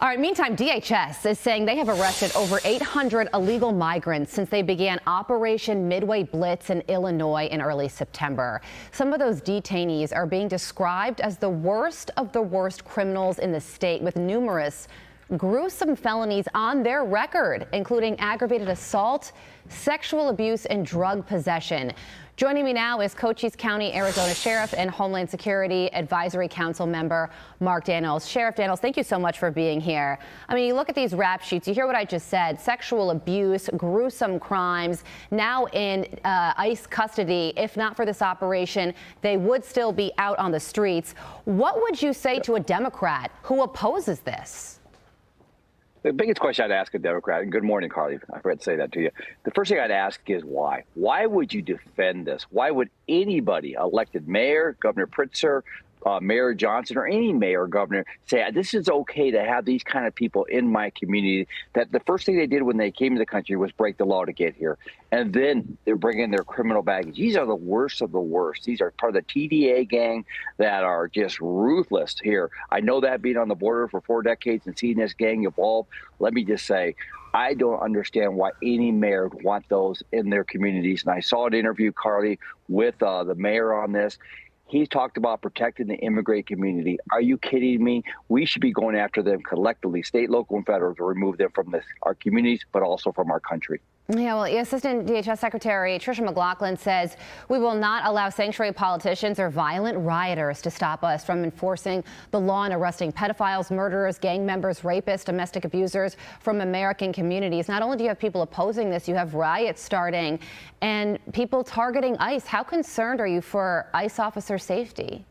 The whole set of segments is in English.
All right, meantime, DHS is saying they have arrested over 800 illegal migrants since they began Operation Midway Blitz in Illinois in early September. Some of those detainees are being described as the worst of the worst criminals in the state, with numerous gruesome felonies on their record, including aggravated assault, sexual abuse, and drug possession. Joining me now is Cochise County, Arizona Sheriff and Homeland Security Advisory Council member Mark Dannels. Sheriff Dannels, thank you so much for being here. I mean, you look at these rap sheets, you hear what I just said: sexual abuse, gruesome crimes, now in ICE custody. If not for this operation, they would still be out on the streets. What would you say to a Democrat who opposes this? The biggest question I'd ask a Democrat, and good morning, Carly, I forgot to say that to you. The first thing I'd ask is why? Why would you defend this? Why would anybody, elected mayor, Governor Pritzker, Mayor Johnson, or any mayor or governor, say this is okay to have these kind of people in my community? That the first thing they did when they came to the country was break the law to get here. And then they're bringing their criminal baggage. These are the worst of the worst. These are part of the TDA gang that are just ruthless here. I know that, being on the border for 4 decades and seeing this gang evolve. Let me just say, I don't understand why any mayor would want those in their communities. And I saw an interview, Carly, with the mayor on this. He talked about protecting the immigrant community. Are you kidding me? We should be going after them collectively, state, local, and federal, to remove them from our communities, but also from our country. Yeah, well, Assistant DHS Secretary Tricia McLaughlin says we will not allow sanctuary politicians or violent rioters to stop us from enforcing the law and arresting pedophiles, murderers, gang members, rapists, domestic abusers from American communities. Not only do you have people opposing this, you have riots starting and people targeting ICE. How concerned are you for ICE officer safety?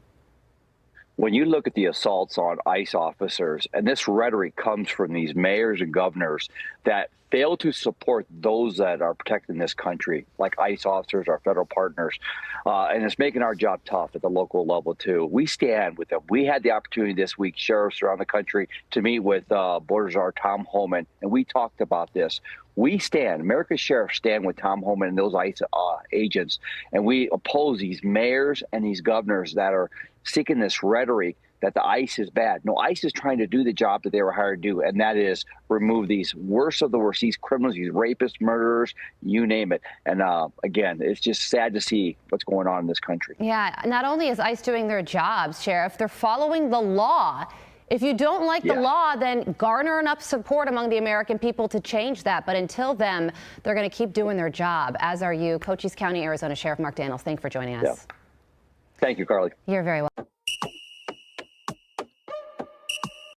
When you look at the assaults on ICE officers, and this rhetoric comes from these mayors and governors that fail to support those that are protecting this country, like ICE officers, our federal partners, and it's making our job tough at the local level, too. We stand with them. We had the opportunity this week, sheriffs around the country, to meet with Border Czar Tom Homan, and we talked about this. We stand, America's sheriffs stand with Tom Homan and those ICE agents, and we oppose these mayors and these governors that are seeking this rhetoric that the ICE is bad. No, ICE is trying to do the job that they were hired to do, and that is remove these worst of the worst, these criminals, these rapists, murderers, you name it. And again, it's just sad to see what's going on in this country. Yeah, not only is ICE doing their jobs, Sheriff, they're following the law. If you don't like the law, then garner enough support among the American people to change that. But until then, they're going to keep doing their job, as are you. Cochise County, Arizona Sheriff Mark Dannels, thank you for joining us. Yeah. Thank you, Carly. You're very welcome.